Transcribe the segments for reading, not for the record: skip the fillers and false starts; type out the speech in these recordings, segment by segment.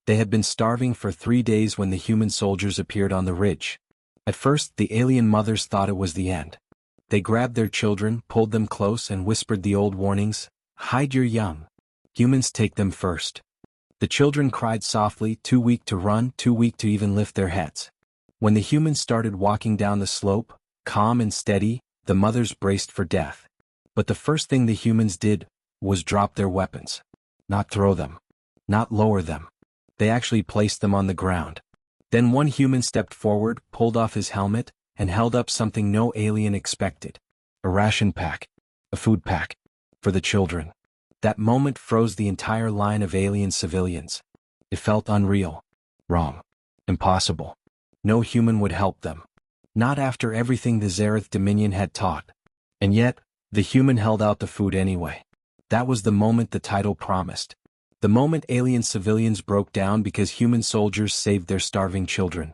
They had been starving for 3 days when the human soldiers appeared on the ridge. At first, the alien mothers thought it was the end. They grabbed their children, pulled them close, and whispered the old warnings, "Hide your young. Humans take them first." The children cried softly, too weak to run, too weak to even lift their heads. When the humans started walking down the slope, calm and steady, the mothers braced for death. But the first thing the humans did was drop their weapons. Not throw them. Not lower them. They actually placed them on the ground. Then one human stepped forward, pulled off his helmet, and held up something no alien expected. A ration pack. A food pack. For the children. That moment froze the entire line of alien civilians. It felt unreal. Wrong. Impossible. No human would help them. Not after everything the Zareth Dominion had taught. And yet, the human held out the food anyway. That was the moment the title promised. The moment alien civilians broke down because human soldiers saved their starving children.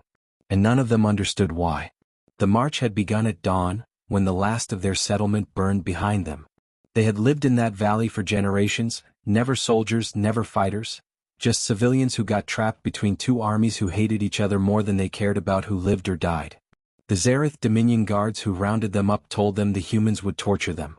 And none of them understood why. The march had begun at dawn, when the last of their settlement burned behind them. They had lived in that valley for generations, never soldiers, never fighters, just civilians who got trapped between two armies who hated each other more than they cared about who lived or died. The Zareth Dominion guards who rounded them up told them the humans would torture them.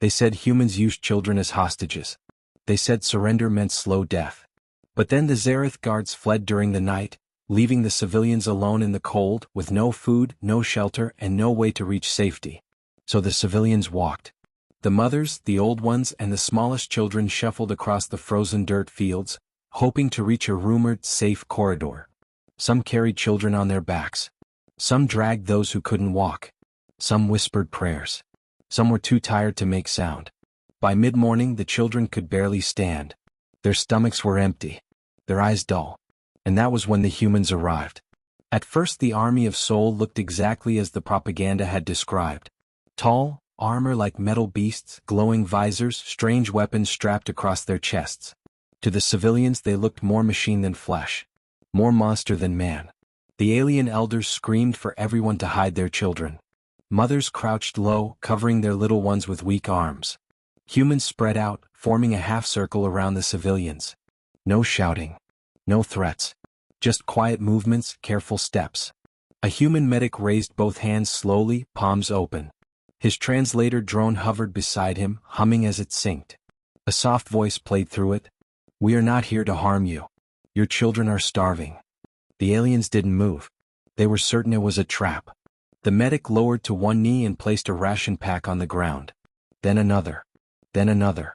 They said humans used children as hostages. They said surrender meant slow death. But then the Zareth guards fled during the night, leaving the civilians alone in the cold, with no food, no shelter, and no way to reach safety. So the civilians walked. The mothers, the old ones, and the smallest children shuffled across the frozen dirt fields, hoping to reach a rumored safe corridor. Some carried children on their backs. Some dragged those who couldn't walk. Some whispered prayers. Some were too tired to make sound. By mid-morning the children could barely stand. Their stomachs were empty. Their eyes dull. And that was when the humans arrived. At first the army of Sol looked exactly as the propaganda had described. Tall, armor like metal beasts, glowing visors, strange weapons strapped across their chests. To the civilians they looked more machine than flesh. More monster than man. The alien elders screamed for everyone to hide their children. Mothers crouched low, covering their little ones with weak arms. Humans spread out, forming a half-circle around the civilians. No shouting. No threats. Just quiet movements, careful steps. A human medic raised both hands slowly, palms open. His translator drone hovered beside him, humming as it synced. A soft voice played through it. "We are not here to harm you. Your children are starving." The aliens didn't move. They were certain it was a trap. The medic lowered to one knee and placed a ration pack on the ground. Then another. Then another.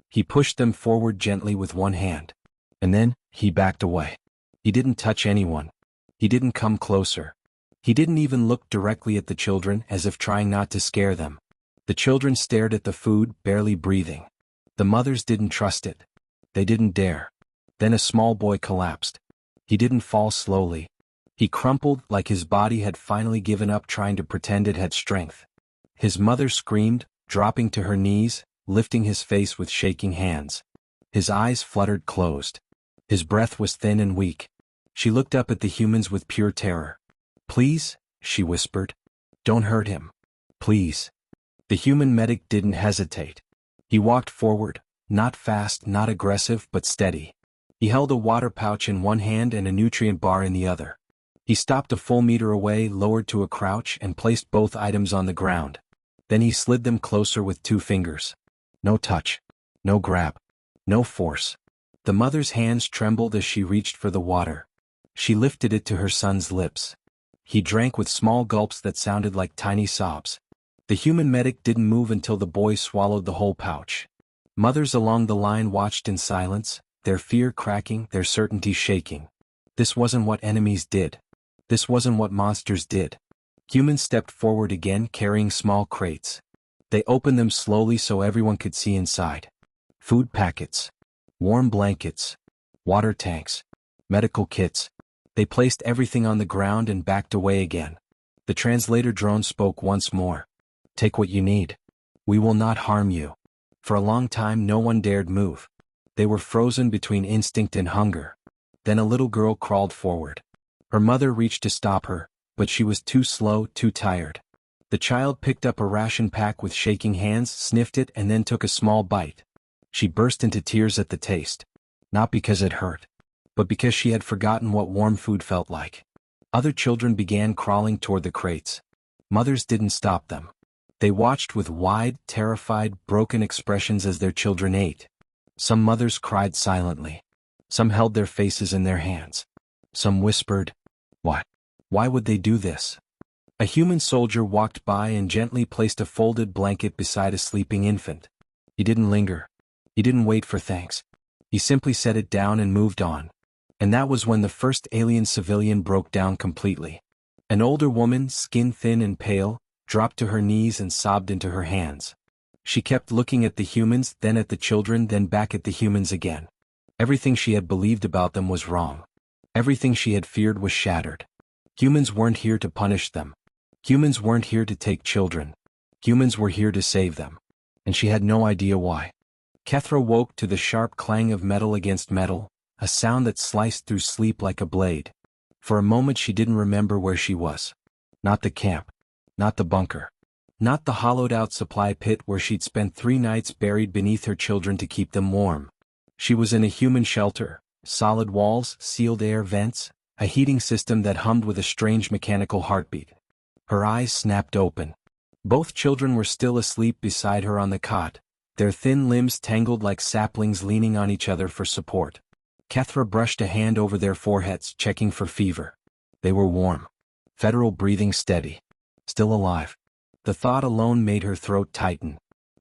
He pushed them forward gently with one hand. And then, he backed away. He didn't touch anyone. He didn't come closer. He didn't even look directly at the children, as if trying not to scare them. The children stared at the food, barely breathing. The mothers didn't trust it. They didn't dare. Then a small boy collapsed. He didn't fall slowly. He crumpled like his body had finally given up trying to pretend it had strength. His mother screamed, dropping to her knees, lifting his face with shaking hands. His eyes fluttered closed. His breath was thin and weak. She looked up at the humans with pure terror. "Please," she whispered. "Don't hurt him. Please." The human medic didn't hesitate. He walked forward, not fast, not aggressive, but steady. He held a water pouch in one hand and a nutrient bar in the other. He stopped a full meter away, lowered to a crouch, and placed both items on the ground. Then he slid them closer with 2 fingers. No touch. No grab. No force. The mother's hands trembled as she reached for the water. She lifted it to her son's lips. He drank with small gulps that sounded like tiny sobs. The human medic didn't move until the boy swallowed the whole pouch. Mothers along the line watched in silence, their fear cracking, their certainty shaking. This wasn't what enemies did. This wasn't what monsters did. Humans stepped forward again, carrying small crates. They opened them slowly so everyone could see inside. Food packets. Warm blankets. Water tanks. Medical kits. They placed everything on the ground and backed away again. The translator drone spoke once more. "Take what you need. We will not harm you." For a long time no one dared move. They were frozen between instinct and hunger. Then a little girl crawled forward. Her mother reached to stop her, but she was too slow, too tired. The child picked up a ration pack with shaking hands, sniffed it, and then took a small bite. She burst into tears at the taste. Not because it hurt. but because she had forgotten what warm food felt like. Other children began crawling toward the crates. Mothers didn't stop them. They watched with wide, terrified, broken expressions as their children ate. Some mothers cried silently. Some held their faces in their hands. Some whispered, "What? Why would they do this?" A human soldier walked by and gently placed a folded blanket beside a sleeping infant. He didn't linger. He didn't wait for thanks. He simply set it down and moved on. And that was when the first alien civilian broke down completely. An older woman, skin thin and pale, dropped to her knees and sobbed into her hands. She kept looking at the humans, then at the children, then back at the humans again. Everything she had believed about them was wrong. Everything she had feared was shattered. Humans weren't here to punish them. Humans weren't here to take children. Humans were here to save them. And she had no idea why. Kethra woke to the sharp clang of metal against metal, a sound that sliced through sleep like a blade. For a moment she didn't remember where she was. Not the camp. Not the bunker. Not the hollowed-out supply pit where she'd spent 3 nights buried beneath her children to keep them warm. She was in a human shelter, solid walls, sealed air vents, a heating system that hummed with a strange mechanical heartbeat. Her eyes snapped open. Both children were still asleep beside her on the cot, their thin limbs tangled like saplings leaning on each other for support. Kethra brushed a hand over their foreheads, checking for fever. They were warm. Federal breathing steady. Still alive. The thought alone made her throat tighten.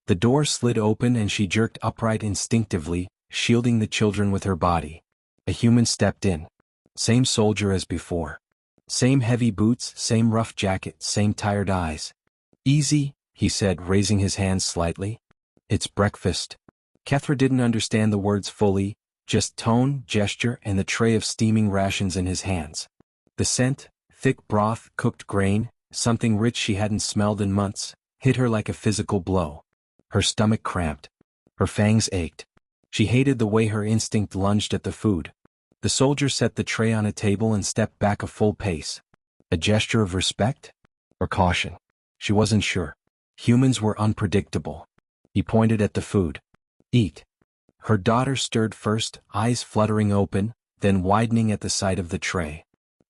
The door slid open and she jerked upright instinctively, shielding the children with her body. A human stepped in. Same soldier as before. Same heavy boots, same rough jacket, same tired eyes. "Easy," he said, raising his hands slightly. "It's breakfast." Kethra didn't understand the words fully, just tone, gesture, and the tray of steaming rations in his hands. The scent, thick broth, cooked grain, something rich she hadn't smelled in months, hit her like a physical blow. Her stomach cramped. Her fangs ached. She hated the way her instinct lunged at the food. The soldier set the tray on a table and stepped back a full pace. A gesture of respect? Or caution? She wasn't sure. Humans were unpredictable. He pointed at the food. "Eat." Her daughter stirred first, eyes fluttering open, then widening at the sight of the tray.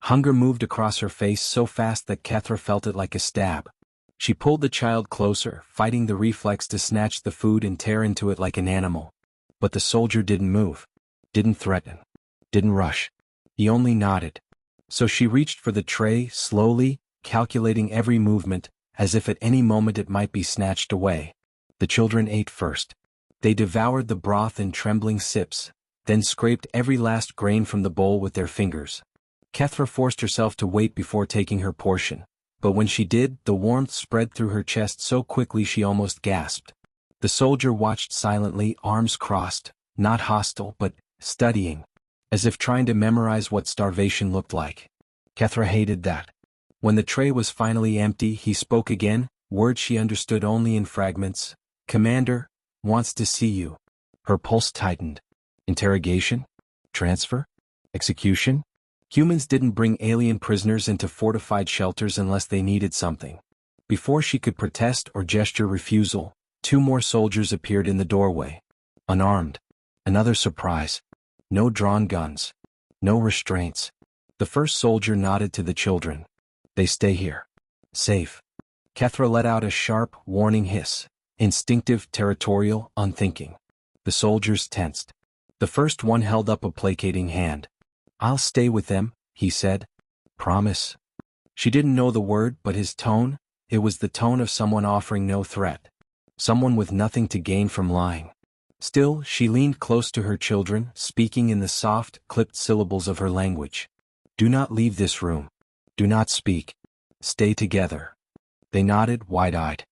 Hunger moved across her face so fast that Kethra felt it like a stab. She pulled the child closer, fighting the reflex to snatch the food and tear into it like an animal. But the soldier didn't move. Didn't threaten. Didn't rush. He only nodded. So she reached for the tray, slowly, calculating every movement, as if at any moment it might be snatched away. The children ate first. They devoured the broth in trembling sips, then scraped every last grain from the bowl with their fingers. Kethra forced herself to wait before taking her portion, but when she did, the warmth spread through her chest so quickly she almost gasped. The soldier watched silently, arms crossed, not hostile but studying, as if trying to memorize what starvation looked like. Kethra hated that. When the tray was finally empty, he spoke again, words she understood only in fragments. "Commander, wants to see you." Her pulse tightened. Interrogation? Transfer? Execution? Humans didn't bring alien prisoners into fortified shelters unless they needed something. Before she could protest or gesture refusal, 2 more soldiers appeared in the doorway. Unarmed. Another surprise. No drawn guns. No restraints. The first soldier nodded to the children. "They stay here. Safe." Kethra let out a sharp, warning hiss. Instinctive, territorial, unthinking. The soldiers tensed. The first one held up a placating hand. "I'll stay with them," he said. "Promise?" She didn't know the word, but his tone, it was the tone of someone offering no threat. Someone with nothing to gain from lying. Still, she leaned close to her children, speaking in the soft, clipped syllables of her language. "Do not leave this room. Do not speak. Stay together." They nodded, wide-eyed.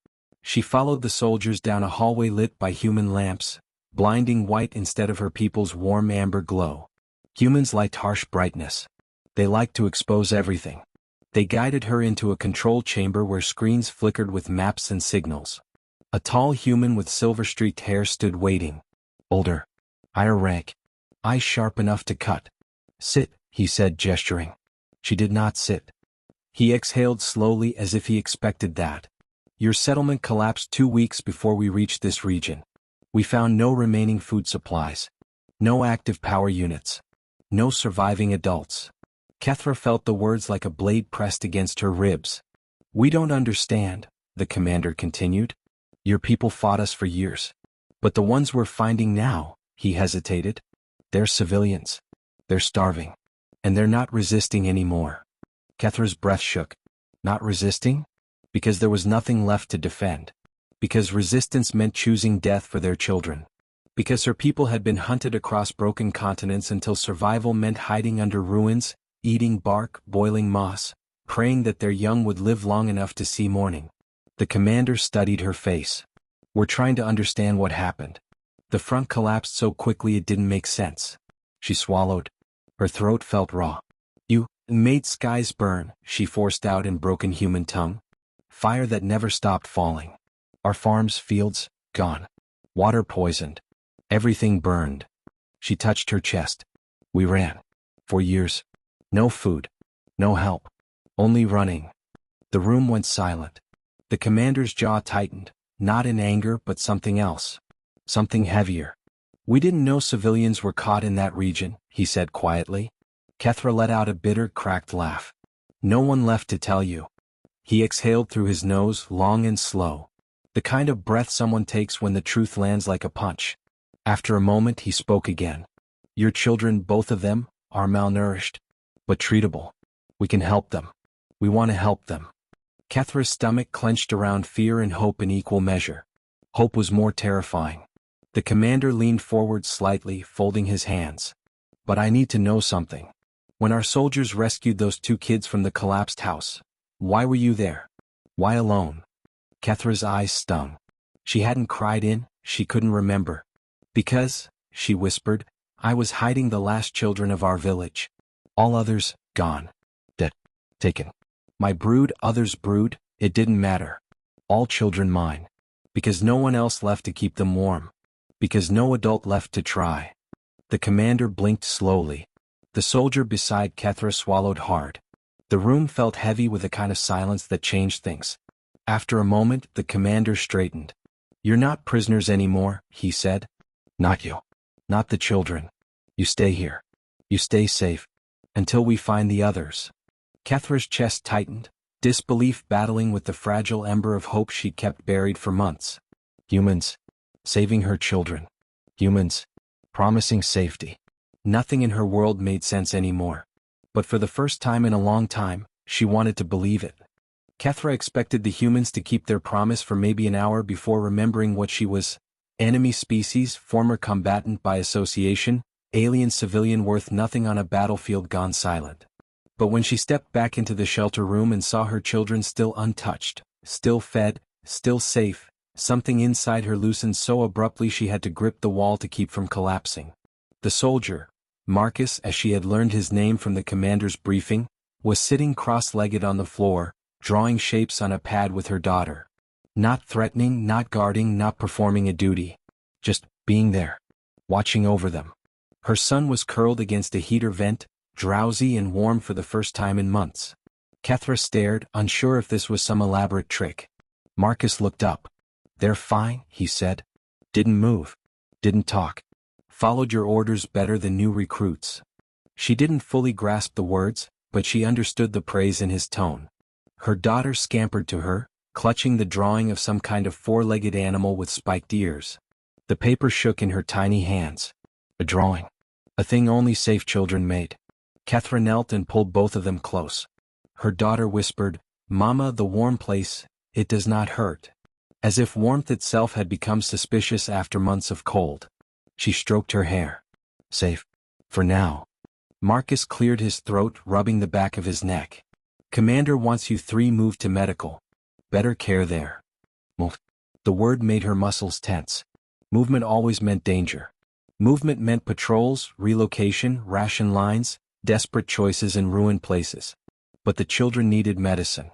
She followed the soldiers down a hallway lit by human lamps, blinding white instead of her people's warm amber glow. Humans liked harsh brightness. They liked to expose everything. They guided her into a control chamber where screens flickered with maps and signals. A tall human with silver-streaked hair stood waiting. Older. Higher rank. Eyes sharp enough to cut. "Sit," he said, gesturing. She did not sit. He exhaled slowly as if he expected that. "Your settlement collapsed 2 weeks before we reached this region. We found no remaining food supplies. No active power units. No surviving adults. Kethra felt the words like a blade pressed against her ribs. We don't understand, the commander continued. Your people fought us for years. But the ones we're finding now, he hesitated. They're civilians. They're starving. And they're not resisting anymore. Kethra's breath shook. Not resisting? Because there was nothing left to defend. Because resistance meant choosing death for their children. Because her people had been hunted across broken continents until survival meant hiding under ruins, eating bark, boiling moss, praying that their young would live long enough to see morning. The commander studied her face. We're trying to understand what happened. The front collapsed so quickly it didn't make sense. She swallowed. Her throat felt raw. You made skies burn, she forced out in broken human tongue. Fire that never stopped falling. Our farms, fields, gone. Water poisoned. Everything burned. She touched her chest. We ran. For years. No food. No help. Only running. The room went silent. The commander's jaw tightened, not in anger but something else. Something heavier. We didn't know civilians were caught in that region, he said quietly. Kethra let out a bitter, cracked laugh. No one left to tell you. He exhaled through his nose, long and slow. The kind of breath someone takes when the truth lands like a punch. After a moment he spoke again. Your children, both of them, are malnourished. But treatable. We can help them. We want to help them. Kethra's stomach clenched around fear and hope in equal measure. Hope was more terrifying. The commander leaned forward slightly, folding his hands. But I need to know something. When our soldiers rescued those 2 kids from the collapsed house, why were you there? Why alone? Kethra's eyes stung. She hadn't cried she couldn't remember. Because, she whispered, I was hiding the last children of our village. All others, gone. Dead. Taken. My brood, others' brood, it didn't matter. All children mine. Because no one else left to keep them warm. Because no adult left to try. The commander blinked slowly. The soldier beside Kethra swallowed hard. The room felt heavy with a kind of silence that changed things. After a moment, the commander straightened. You're not prisoners anymore, he said. Not you. Not the children. You stay here. You stay safe. Until we find the others. Kethra's chest tightened, disbelief battling with the fragile ember of hope she'd kept buried for months. Humans. Saving her children. Humans. Promising safety. Nothing in her world made sense anymore. But for the first time in a long time, she wanted to believe it. Kethra expected the humans to keep their promise for maybe an hour before remembering what she was. Enemy species, former combatant by association, alien civilian worth nothing on a battlefield gone silent. But when she stepped back into the shelter room and saw her children still untouched, still fed, still safe, something inside her loosened so abruptly she had to grip the wall to keep from collapsing. The soldier, Marcus, as she had learned his name from the commander's briefing, was sitting cross-legged on the floor, drawing shapes on a pad with her daughter. Not threatening, not guarding, not performing a duty. Just being there. Watching over them. Her son was curled against a heater vent, drowsy and warm for the first time in months. Kethra stared, unsure if this was some elaborate trick. Marcus looked up. They're fine, he said. Didn't move. Didn't talk. Followed your orders better than new recruits. She didn't fully grasp the words, but she understood the praise in his tone. Her daughter scampered to her, clutching the drawing of some kind of 4-legged animal with spiked ears. The paper shook in her tiny hands. A drawing. A thing only safe children made. Kethra knelt and pulled both of them close. Her daughter whispered, Mama, the warm place, it does not hurt. As if warmth itself had become suspicious after months of cold. She stroked her hair. Safe. For now. Marcus cleared his throat, rubbing the back of his neck. Commander wants you 3 moved to medical. Better care there. Move. The word made her muscles tense. Movement always meant danger. Movement meant patrols, relocation, ration lines, desperate choices in ruined places. But the children needed medicine.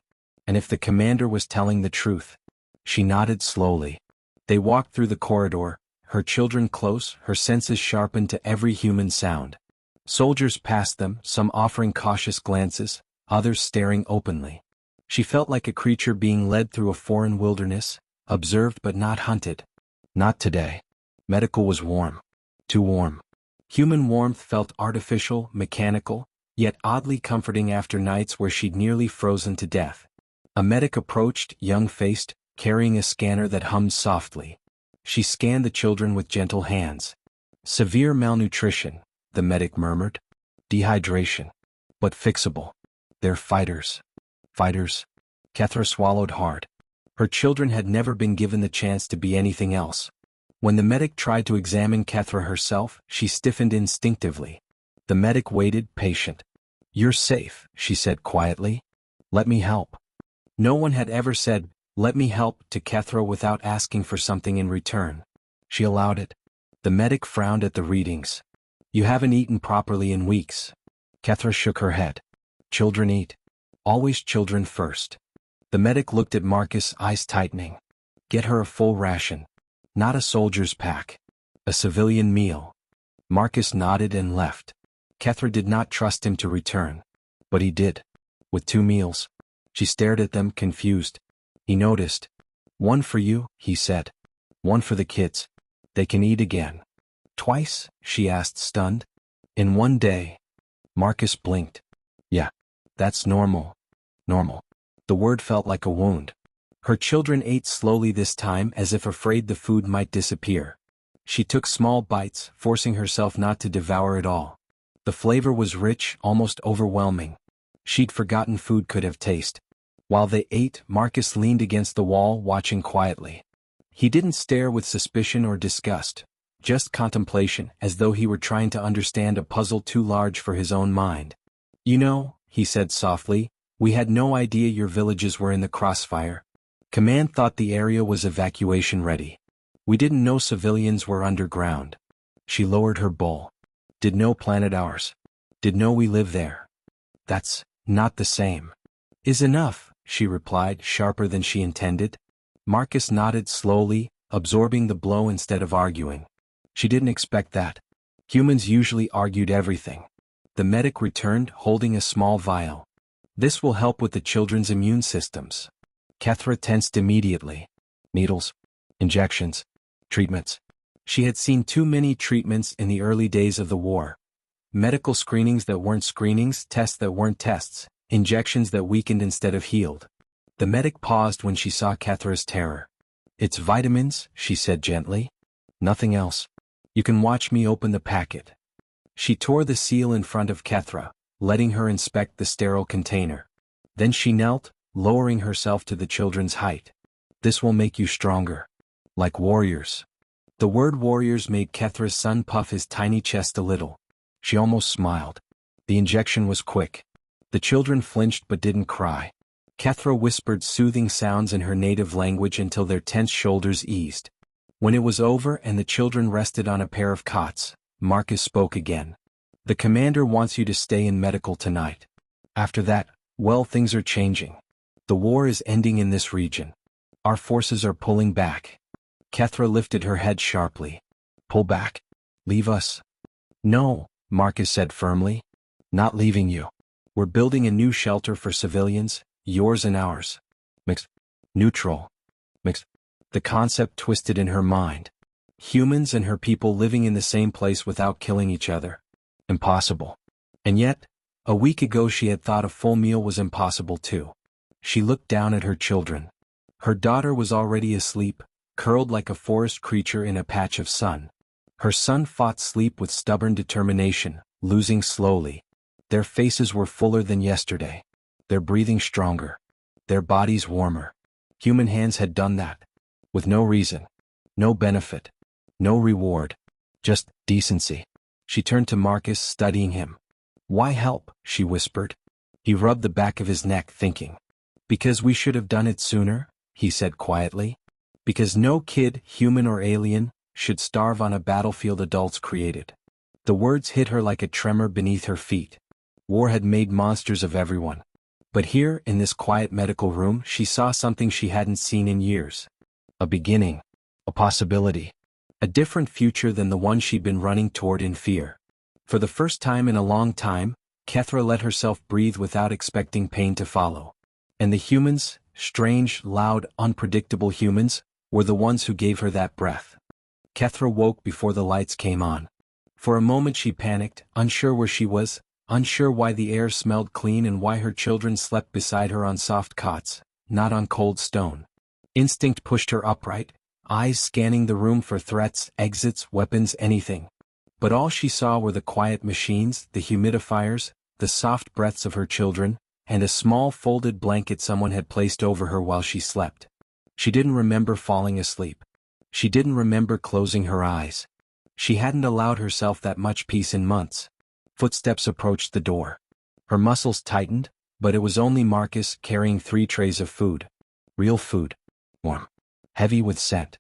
And if the commander was telling the truth. She nodded slowly. They walked through the corridor, her children close, her senses sharpened to every human sound. Soldiers passed them, some offering cautious glances, others staring openly. She felt like a creature being led through a foreign wilderness, observed but not hunted. Not today. Medical was warm. Too warm. Human warmth felt artificial, mechanical, yet oddly comforting after nights where she'd nearly frozen to death. A medic approached, young-faced, carrying a scanner that hummed softly. She scanned the children with gentle hands. Severe malnutrition, the medic murmured. Dehydration. But fixable. They're fighters. Fighters. Kethra swallowed hard. Her children had never been given the chance to be anything else. When the medic tried to examine Kethra herself, she stiffened instinctively. The medic waited, patient. "You're safe," she said quietly. "Let me help." No one had ever said, "Let me help," to Kethra without asking for something in return. She allowed it. The medic frowned at the readings. "You haven't eaten properly in weeks." Kethra shook her head. "Children eat. Always children first." The medic looked at Marcus, eyes tightening. "Get her a full ration. Not a soldier's pack. A civilian meal." Marcus nodded and left. Kethra did not trust him to return. But he did. With 2 meals. She stared at them, confused. He noticed. "One for you," he said. "One for the kids. They can eat again." "Twice?" she asked, stunned. "In one day." Marcus blinked. "Yeah. That's normal." Normal. The word felt like a wound. Her children ate slowly this time, as if afraid the food might disappear. She took small bites, forcing herself not to devour it all. The flavor was rich, almost overwhelming. She'd forgotten food could have taste. While they ate, Marcus leaned against the wall, watching quietly. He didn't stare with suspicion or disgust, just contemplation, as though he were trying to understand a puzzle too large for his own mind. "You know," he said softly, "we had no idea your villages were in the crossfire. Command thought the area was evacuation ready. We didn't know civilians were underground." She lowered her bowl. "Did know planet ours. Did know we live there." "That's not the same." "Is enough," she replied, sharper than she intended. Marcus nodded slowly, absorbing the blow instead of arguing. She didn't expect that. Humans usually argued everything. The medic returned, holding a small vial. "This will help with the children's immune systems." Kethra tensed immediately. Needles. Injections. Treatments. She had seen too many treatments in the early days of the war. Medical screenings that weren't screenings, tests that weren't tests, injections that weakened instead of healed. The medic paused when she saw Kethra's terror. "It's vitamins," she said gently. "Nothing else. You can watch me open the packet." She tore the seal in front of Kethra, letting her inspect the sterile container. Then she knelt, lowering herself to the children's height. "This will make you stronger. Like warriors." The word warriors made Kethra's son puff his tiny chest a little. She almost smiled. The injection was quick. The children flinched but didn't cry. Kethra whispered soothing sounds in her native language until their tense shoulders eased. When it was over and the children rested on a pair of cots, Marcus spoke again. "The commander wants you to stay in medical tonight. After that, well, things are changing. The war is ending in this region. Our forces are pulling back." Kethra lifted her head sharply. "Pull back? Leave us?" "No," Marcus said firmly. "Not leaving you. We're building a new shelter for civilians, yours and ours. Mixed. Neutral. Mixed." The concept twisted in her mind. Humans and her people living in the same place without killing each other. Impossible. And yet, a week ago she had thought a full meal was impossible too. She looked down at her children. Her daughter was already asleep, curled like a forest creature in a patch of sun. Her son fought sleep with stubborn determination, losing slowly. Their faces were fuller than yesterday. Their breathing stronger. Their bodies warmer. Human hands had done that. With no reason. No benefit. No reward. Just decency. She turned to Marcus, studying him. "Why help?" she whispered. He rubbed the back of his neck, thinking. "Because we should have done it sooner," he said quietly. "Because no kid, human or alien, should starve on a battlefield adults created." The words hit her like a tremor beneath her feet. War had made monsters of everyone. But here, in this quiet medical room, she saw something she hadn't seen in years. A beginning. A possibility. A different future than the one she'd been running toward in fear. For the first time in a long time, Kethra let herself breathe without expecting pain to follow. And the humans, strange, loud, unpredictable humans, were the ones who gave her that breath. Kethra woke before the lights came on. For a moment she panicked, unsure where she was, unsure why the air smelled clean and why her children slept beside her on soft cots, not on cold stone. Instinct pushed her upright, eyes scanning the room for threats, exits, weapons, anything. But all she saw were the quiet machines, the humidifiers, the soft breaths of her children, and a small folded blanket someone had placed over her while she slept. She didn't remember falling asleep. She didn't remember closing her eyes. She hadn't allowed herself that much peace in months. Footsteps approached the door. Her muscles tightened, but it was only Marcus carrying 3 trays of food. Real food. Warm. Heavy with scent.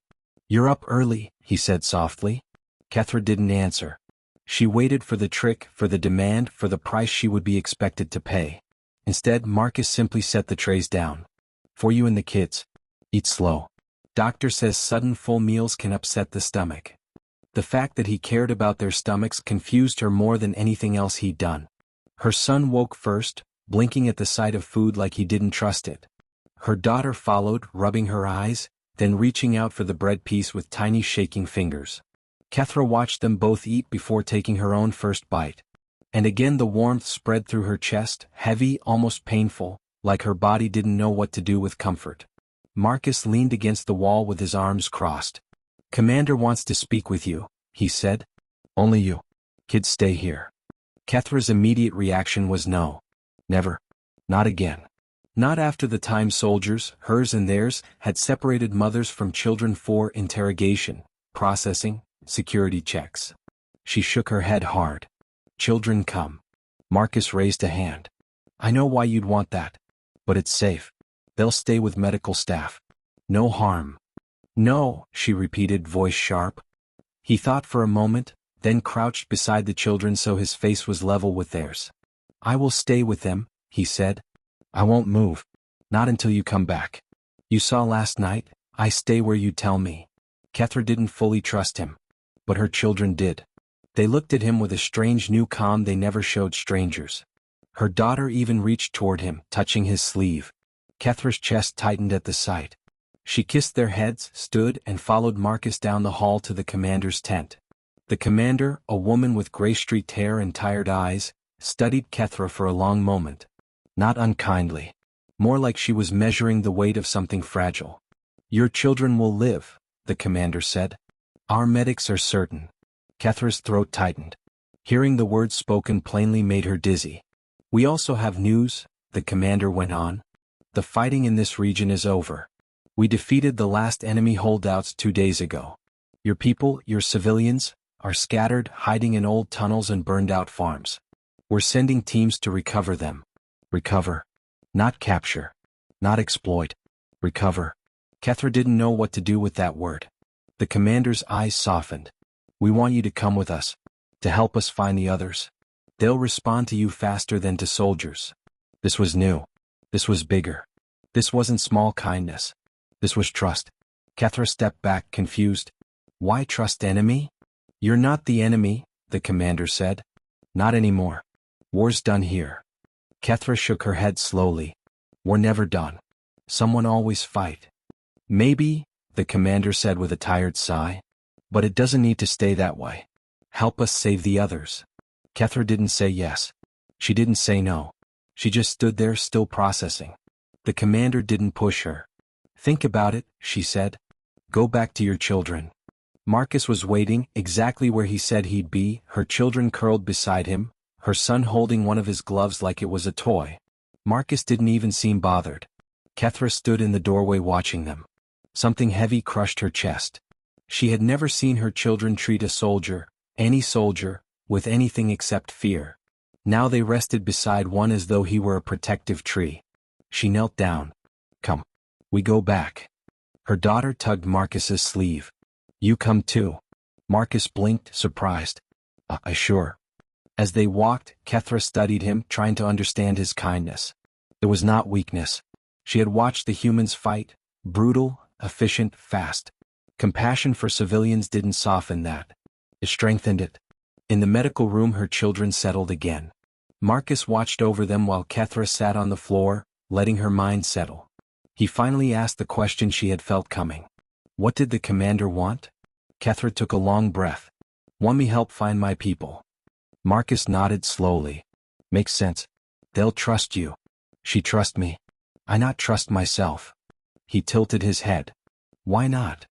"You're up early," he said softly. Kethra didn't answer. She waited for the trick, for the demand, for the price she would be expected to pay. Instead, Marcus simply set the trays down. "For you and the kids. Eat slow. Doctor says sudden full meals can upset the stomach." The fact that he cared about their stomachs confused her more than anything else he'd done. Her son woke first, blinking at the sight of food like he didn't trust it. Her daughter followed, rubbing her eyes, then reaching out for the bread piece with tiny shaking fingers. Kethra watched them both eat before taking her own first bite. And again the warmth spread through her chest, heavy, almost painful, like her body didn't know what to do with comfort. Marcus leaned against the wall with his arms crossed. "Commander wants to speak with you," he said. "Only you. Kids stay here." Kethra's immediate reaction was no. Never. Not again. Not after the time soldiers, hers and theirs, had separated mothers from children for interrogation, processing, security checks. She shook her head hard. "Children come." Marcus raised a hand. "I know why you'd want that. But it's safe. They'll stay with medical staff. No harm." "No," she repeated, voice sharp. He thought for a moment, then crouched beside the children so his face was level with theirs. "I will stay with them," he said. "I won't move. Not until you come back. You saw last night, I stay where you tell me." Kethra didn't fully trust him. But her children did. They looked at him with a strange new calm they never showed strangers. Her daughter even reached toward him, touching his sleeve. Kethra's chest tightened at the sight. She kissed their heads, stood, and followed Marcus down the hall to the commander's tent. The commander, a woman with gray-streaked hair and tired eyes, studied Kethra for a long moment. Not unkindly. More like she was measuring the weight of something fragile. "Your children will live," the commander said. "Our medics are certain." Kethra's throat tightened. Hearing the words spoken plainly made her dizzy. "We also have news," the commander went on. "The fighting in this region is over. We defeated the last enemy holdouts 2 days ago. Your people, your civilians, are scattered, hiding in old tunnels and burned-out farms. We're sending teams to recover them." Recover. Not capture. Not exploit. Recover. Kethra didn't know what to do with that word. The commander's eyes softened. "We want you to come with us. To help us find the others. They'll respond to you faster than to soldiers." This was new. This was bigger. This wasn't small kindness. This was trust. Kethra stepped back, confused. "Why trust enemy?" "You're not the enemy," the commander said. "Not anymore. War's done here." Kethra shook her head slowly. "We're never done. Someone always fight." "Maybe," the commander said with a tired sigh. "But it doesn't need to stay that way. Help us save the others." Kethra didn't say yes. She didn't say no. She just stood there, still processing. The commander didn't push her. "Think about it," she said. "Go back to your children." Marcus was waiting, exactly where he said he'd be, her children curled beside him, her son holding one of his gloves like it was a toy. Marcus didn't even seem bothered. Kethra stood in the doorway watching them. Something heavy crushed her chest. She had never seen her children treat a soldier, any soldier, with anything except fear. Now they rested beside one as though he were a protective tree. She knelt down. "Come. We go back." Her daughter tugged Marcus's sleeve. "You come too." Marcus blinked, surprised. Sure." As they walked, Kethra studied him, trying to understand his kindness. It was not weakness. She had watched the humans fight, brutal, efficient, fast. Compassion for civilians didn't soften that. It strengthened it. In the medical room her children settled again. Marcus watched over them while Kethra sat on the floor, letting her mind settle. He finally asked the question she had felt coming. What did the commander want? Kethra took a long breath. Want me help find my people? Marcus nodded slowly. Makes sense. They'll trust you. She trust me. I not trust myself. He tilted his head. Why not?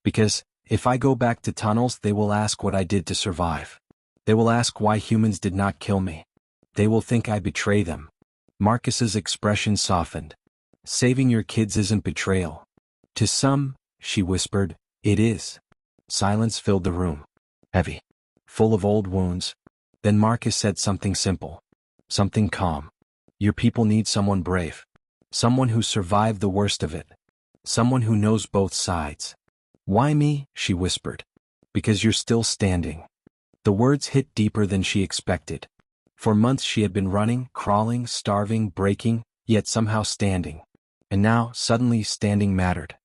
Because, if I go back to tunnels they will ask what I did to survive. They will ask why humans did not kill me. They will think I betray them. Marcus's expression softened. Saving your kids isn't betrayal. To some, she whispered, it is. Silence filled the room. Heavy. Full of old wounds. Then Marcus said something simple. Something calm. Your people need someone brave. Someone who survived the worst of it. Someone who knows both sides. Why me? She whispered. Because you're still standing. The words hit deeper than she expected. For months she had been running, crawling, starving, breaking, yet somehow standing. And now, suddenly, standing mattered.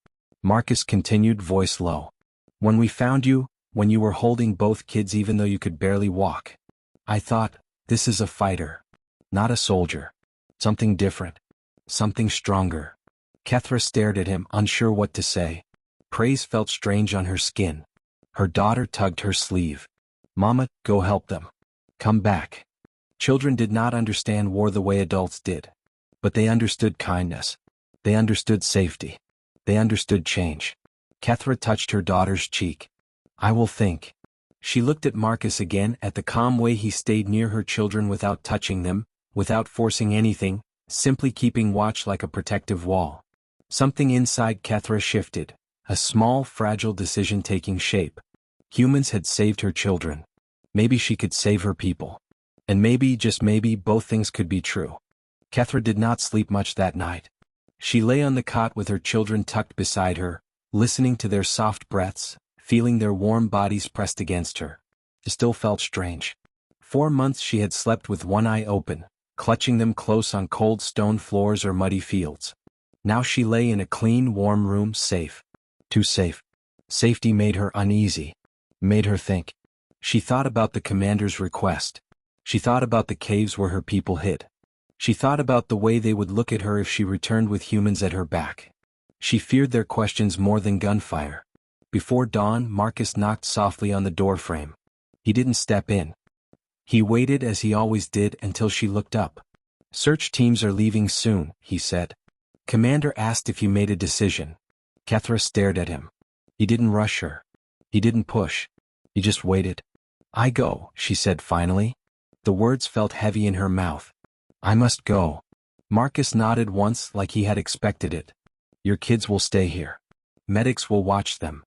Marcus continued, voice low. When we found you, when you were holding both kids even though you could barely walk, I thought, this is a fighter. Not a soldier. Something different. Something stronger. Kethra stared at him, unsure what to say. Praise felt strange on her skin. Her daughter tugged her sleeve. Mama, go help them. Come back. Children did not understand war the way adults did. But they understood kindness. They understood safety. They understood change. Kethra touched her daughter's cheek. I will think. She looked at Marcus again, at the calm way he stayed near her children without touching them, without forcing anything, simply keeping watch like a protective wall. Something inside Kethra shifted, a small, fragile decision taking shape. Humans had saved her children. Maybe she could save her people. And maybe, just maybe, both things could be true. Kethra did not sleep much that night. She lay on the cot with her children tucked beside her, listening to their soft breaths, feeling their warm bodies pressed against her. It still felt strange. 4 months she had slept with one eye open, clutching them close on cold stone floors or muddy fields. Now she lay in a clean, warm room, safe. Too safe. Safety made her uneasy. Made her think. She thought about the commander's request. She thought about the caves where her people hid. She thought about the way they would look at her if she returned with humans at her back. She feared their questions more than gunfire. Before dawn, Marcus knocked softly on the doorframe. He didn't step in. He waited as he always did until she looked up. Search teams are leaving soon, he said. Commander asked if you made a decision. Kethra stared at him. He didn't rush her. He didn't push. He just waited. I go, she said finally. The words felt heavy in her mouth. I must go. Marcus nodded once like he had expected it. Your kids will stay here. Medics will watch them.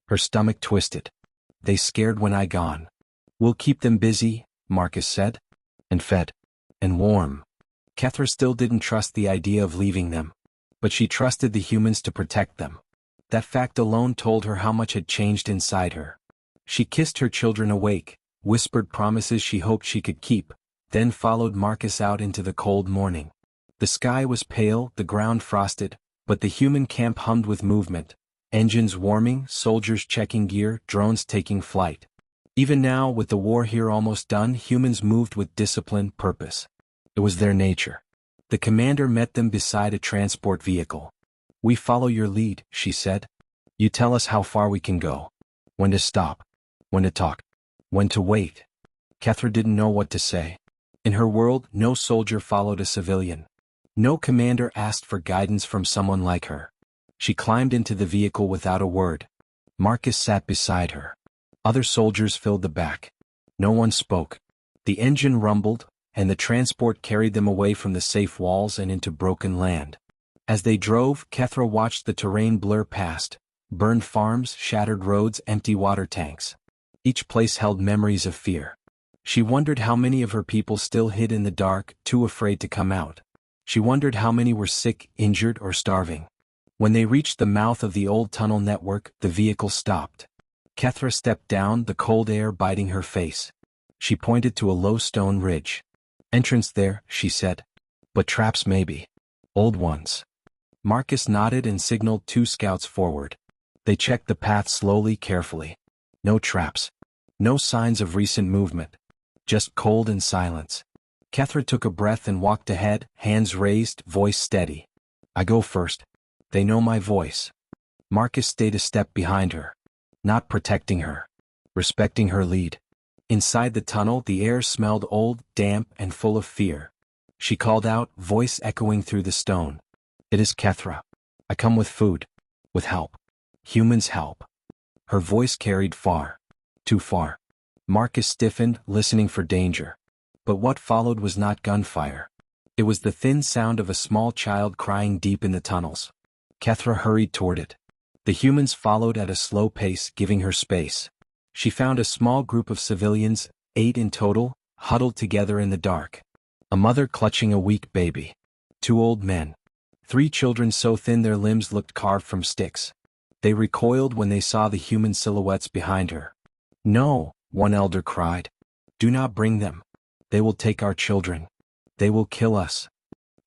Her stomach twisted. They scared when I gone. We'll keep them busy, Marcus said. And fed. And warm. Kethra still didn't trust the idea of leaving them. But she trusted the humans to protect them. That fact alone told her how much had changed inside her. She kissed her children awake, whispered promises she hoped she could keep, then followed Marcus out into the cold morning. The sky was pale, the ground frosted, but the human camp hummed with movement. Engines warming, soldiers checking gear, drones taking flight. Even now, with the war here almost done, humans moved with discipline, purpose. It was their nature. The commander met them beside a transport vehicle. We follow your lead, she said. You tell us how far we can go. When to stop. When to talk. When to wait. Kethra didn't know what to say. In her world, no soldier followed a civilian. No commander asked for guidance from someone like her. She climbed into the vehicle without a word. Marcus sat beside her. Other soldiers filled the back. No one spoke. The engine rumbled, and the transport carried them away from the safe walls and into broken land. As they drove, Kethra watched the terrain blur past. Burned farms, shattered roads, empty water tanks. Each place held memories of fear. She wondered how many of her people still hid in the dark, too afraid to come out. She wondered how many were sick, injured, or starving. When they reached the mouth of the old tunnel network, the vehicle stopped. Kethra stepped down, the cold air biting her face. She pointed to a low stone ridge. Entrance there, she said. But traps maybe. Old ones. Marcus nodded and signaled 2 scouts forward. They checked the path slowly, carefully. No traps. No signs of recent movement. Just cold and silence. Kethra took a breath and walked ahead, hands raised, voice steady. I go first. They know my voice. Marcus stayed a step behind her. Not protecting her. respecting her lead. Inside the tunnel, the air smelled old, damp, and full of fear. She called out, voice echoing through the stone. It is Kethra. I come with food. With help. Humans' help. Her voice carried far. Too far. Marcus stiffened, listening for danger. But what followed was not gunfire. It was the thin sound of a small child crying deep in the tunnels. Kethra hurried toward it. The humans followed at a slow pace, giving her space. She found a small group of civilians, 8 in total, huddled together in the dark. A mother clutching a weak baby. 2 old men. 3 children so thin their limbs looked carved from sticks. They recoiled when they saw the human silhouettes behind her. No, one elder cried. Do not bring them. They will take our children. They will kill us.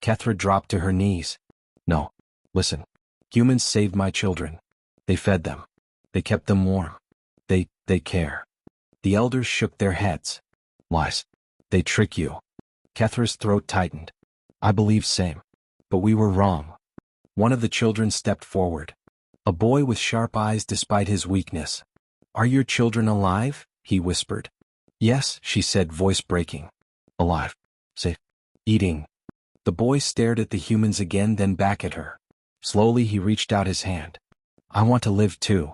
Kethra dropped to her knees. No. Listen. Humans saved my children. They fed them. They kept them warm. They care. The elders shook their heads. Lies. They trick you. Kethra's throat tightened. I believe same. But we were wrong. One of the children stepped forward. A boy with sharp eyes despite his weakness. Are your children alive? He whispered. Yes, she said, voice breaking. Alive. Safe. Eating. The boy stared at the humans again, then back at her. Slowly he reached out his hand. I want to live too.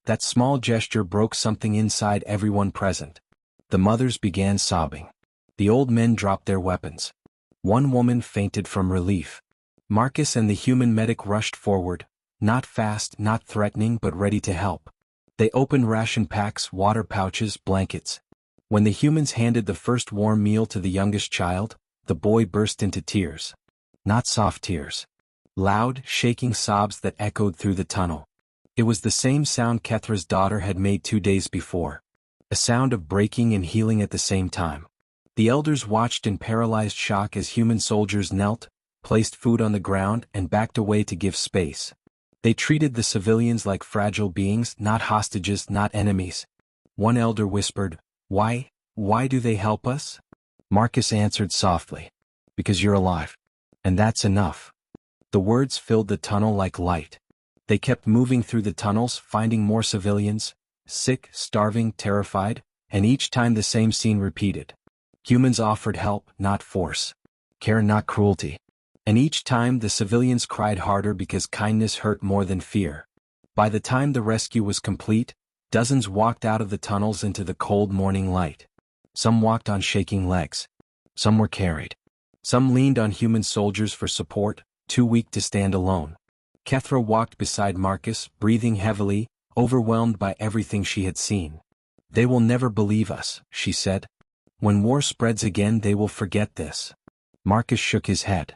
That small gesture broke something inside everyone present. The mothers began sobbing. The old men dropped their weapons. One woman fainted from relief. Marcus and the human medic rushed forward, not fast, not threatening, but ready to help. They opened ration packs, water pouches, blankets. When the humans handed the first warm meal to the youngest child, the boy burst into tears. Not soft tears. Loud, shaking sobs that echoed through the tunnel. It was the same sound Kethra's daughter had made 2 days before. A sound of breaking and healing at the same time. The elders watched in paralyzed shock as human soldiers knelt, placed food on the ground, and backed away to give space. They treated the civilians like fragile beings, not hostages, not enemies. One elder whispered, Why do they help us? Marcus answered softly. Because you're alive. And that's enough. The words filled the tunnel like light. They kept moving through the tunnels, finding more civilians, sick, starving, terrified, and each time the same scene repeated. Humans offered help, not force. Care, not cruelty. And each time the civilians cried harder because kindness hurt more than fear. By the time the rescue was complete, dozens walked out of the tunnels into the cold morning light. Some walked on shaking legs. Some were carried. Some leaned on human soldiers for support, too weak to stand alone. Kethra walked beside Marcus, breathing heavily, overwhelmed by everything she had seen. They will never believe us, she said. When war spreads again, they will forget this. Marcus shook his head.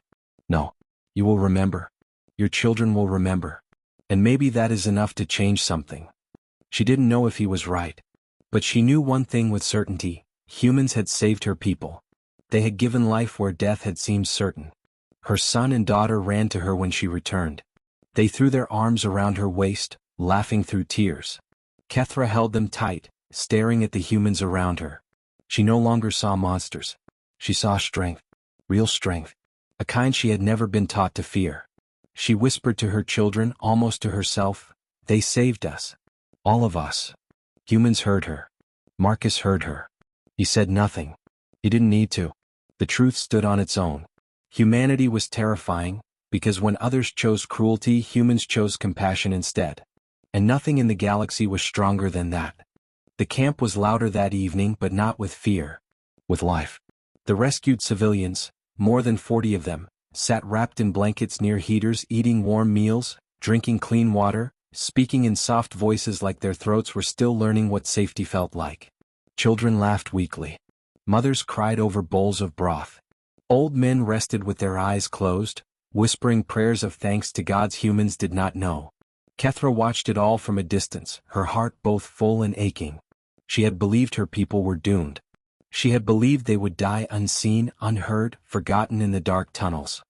No. You will remember. Your children will remember. And maybe that is enough to change something. She didn't know if he was right. But she knew one thing with certainty. Humans had saved her people. They had given life where death had seemed certain. Her son and daughter ran to her when she returned. They threw their arms around her waist, laughing through tears. Kethra held them tight, staring at the humans around her. She no longer saw monsters. She saw strength. Real strength. A kind she had never been taught to fear. She whispered to her children, almost to herself, They saved us. All of us. Humans heard her. Marcus heard her. He said nothing. He didn't need to. The truth stood on its own. Humanity was terrifying, because when others chose cruelty, humans chose compassion instead. And nothing in the galaxy was stronger than that. The camp was louder that evening, but not with fear. With life. The rescued civilians, more than 40 of them, sat wrapped in blankets near heaters, eating warm meals, drinking clean water, speaking in soft voices like their throats were still learning what safety felt like. Children laughed weakly. Mothers cried over bowls of broth. Old men rested with their eyes closed, whispering prayers of thanks to gods humans did not know. Kethra watched it all from a distance, her heart both full and aching. She had believed her people were doomed. She had believed they would die unseen, unheard, forgotten in the dark tunnels.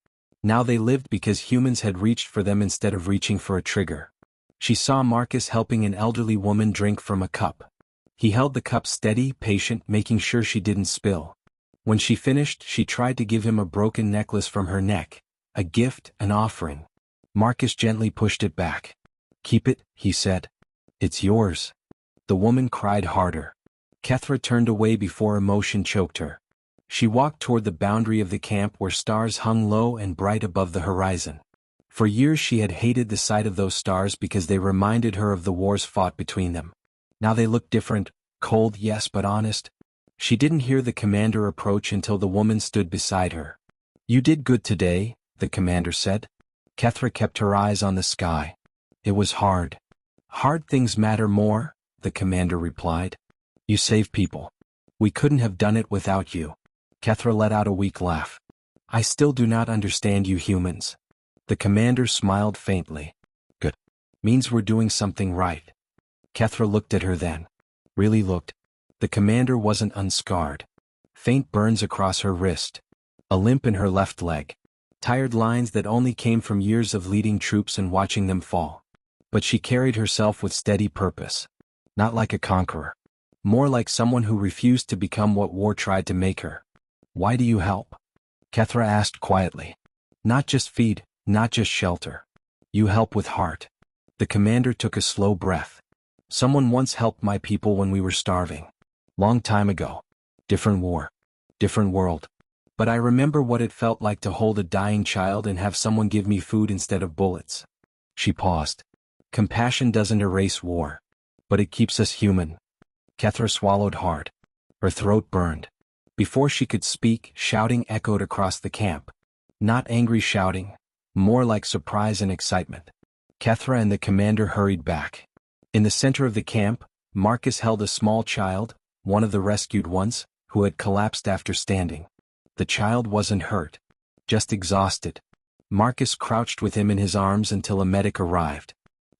Now they lived because humans had reached for them instead of reaching for a trigger. She saw Marcus helping an elderly woman drink from a cup. He held the cup steady, patient, making sure she didn't spill. When she finished, she tried to give him a broken necklace from her neck. A gift, an offering. Marcus gently pushed it back. Keep it, he said. It's yours. The The woman cried harder. Kethra turned away before emotion choked her. She walked toward the boundary of the camp where stars hung low and bright above the horizon. For years she had hated the sight of those stars because they reminded her of the wars fought between them. Now they looked different, cold yes but honest. She didn't hear the commander approach until the woman stood beside her. "You did good today," the commander said. Kethra kept her eyes on the sky. "It was hard." "Hard things matter more," the commander replied. "You saved people. We couldn't have done it without you." Kethra let out a weak laugh. "I still do not understand you humans." The commander smiled faintly. "Good. Means we're doing something right." Kethra looked at her then. Really looked. The commander wasn't unscarred. Faint burns across her wrist. A limp in her left leg. Tired lines that only came from years of leading troops and watching them fall. But she carried herself with steady purpose. Not like a conqueror. More like someone who refused to become what war tried to make her. "Why do you help?" Kethra asked quietly. "Not just feed, not just shelter. You help with heart." The commander took a slow breath. "Someone once helped my people when we were starving. Long time ago. Different war. Different world. But I remember what it felt like to hold a dying child and have someone give me food instead of bullets." She paused. "Compassion doesn't erase war. But it keeps us human." Kethra swallowed hard. Her throat burned. Before she could speak, shouting echoed across the camp. Not angry shouting, more like surprise and excitement. Kethra and the commander hurried back. In the center of the camp, Marcus held a small child, one of the rescued ones, who had collapsed after standing. The child wasn't hurt, just exhausted. Marcus crouched with him in his arms until a medic arrived.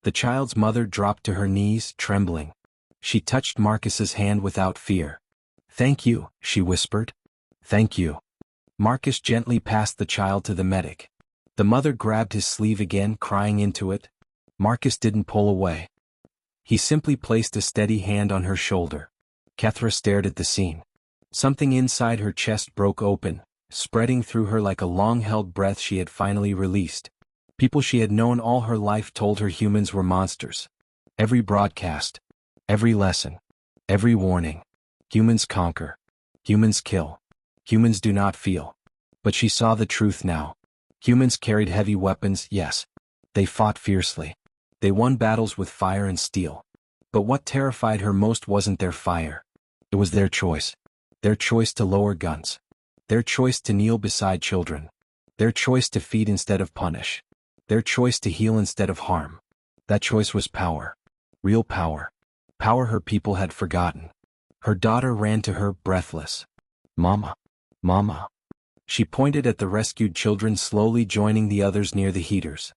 The child's mother dropped to her knees, trembling. She touched Marcus's hand without fear. "Thank you," she whispered. "Thank you." Marcus gently passed the child to the medic. The mother grabbed his sleeve again, crying into it. Marcus didn't pull away. He simply placed a steady hand on her shoulder. Kethra stared at the scene. Something inside her chest broke open, spreading through her like a long-held breath she had finally released. People she had known all her life told her humans were monsters. Every broadcast, every lesson, every warning. Humans conquer. Humans kill. Humans do not feel. But she saw the truth now. Humans carried heavy weapons, yes. They fought fiercely. They won battles with fire and steel. But what terrified her most wasn't their fire. It was their choice. Their choice to lower guns. Their choice to kneel beside children. Their choice to feed instead of punish. Their choice to heal instead of harm. That choice was power. Real power. Power her people had forgotten. Her daughter ran to her, breathless. "Mama. Mama." She pointed at the rescued children slowly joining the others near the heaters.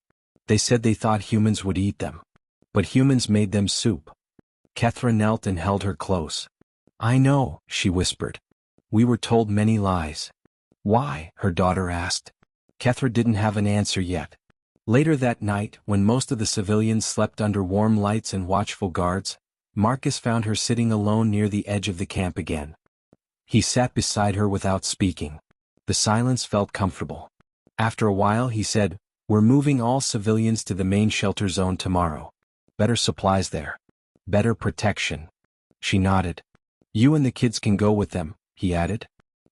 They said they thought humans would eat them. But humans made them soup. Kethra knelt and held her close. "I know," she whispered. "We were told many lies." "Why?" her daughter asked. Kethra didn't have an answer yet. Later that night, when most of the civilians slept under warm lights and watchful guards, Marcus found her sitting alone near the edge of the camp again. He sat beside her without speaking. The silence felt comfortable. After a while he said, "We're moving all civilians to the main shelter zone tomorrow. Better supplies there. Better protection." She nodded. "You and the kids can go with them," he added.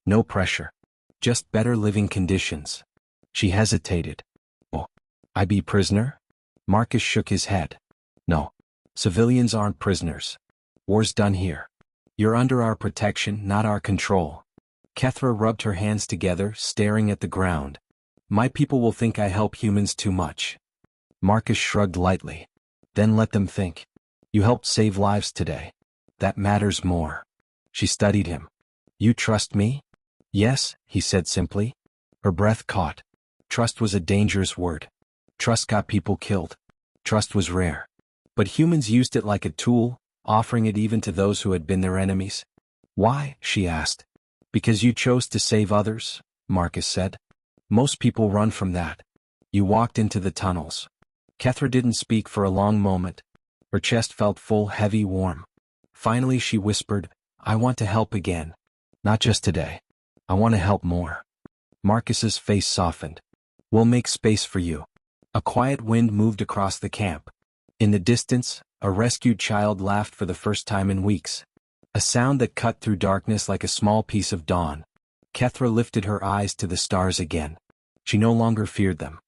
"No pressure. Just better living conditions." She hesitated. "Oh, I be prisoner?" Marcus shook his head. "No. Civilians aren't prisoners. War's done here. You're under our protection, not our control." Kethra rubbed her hands together, staring at the ground. "My people will think I help humans too much." Marcus shrugged lightly. "Then let them think. You helped save lives today. That matters more." She studied him. "You trust me?" "Yes," he said simply. Her breath caught. Trust was a dangerous word. Trust got people killed. Trust was rare. But humans used it like a tool, offering it even to those who had been their enemies. "Why?" she asked. "Because you chose to save others," Marcus said. "Most people run from that. You walked into the tunnels." Kethra didn't speak for a long moment. Her chest felt full, heavy, warm. Finally she whispered, "I want to help again. Not just today. I want to help more." Marcus's face softened. "We'll make space for you." A quiet wind moved across the camp. In the distance, A rescued child laughed for the first time in weeks. A sound that cut through darkness like a small piece of dawn. Kethra lifted her eyes to the stars again. She no longer feared them.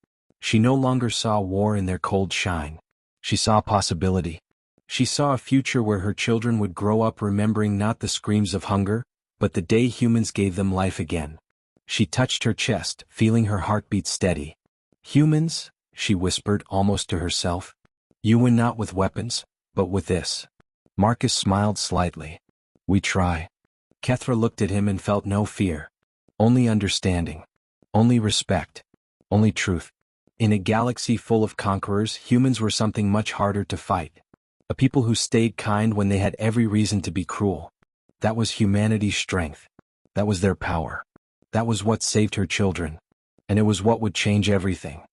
She no longer saw war in their cold shine. She saw possibility. She saw a future where her children would grow up remembering not the screams of hunger, but the day humans gave them life again. She touched her chest, feeling her heartbeat steady. "Humans," she whispered almost to herself. "You win not with weapons, but with this." Marcus smiled slightly. "We try." Kethra looked at him and felt no fear. Only understanding. Only respect. Only truth. In a galaxy full of conquerors, humans were something much harder to fight. A people who stayed kind when they had every reason to be cruel. That was humanity's strength. That was their power. That was what saved her children. And it was what would change everything.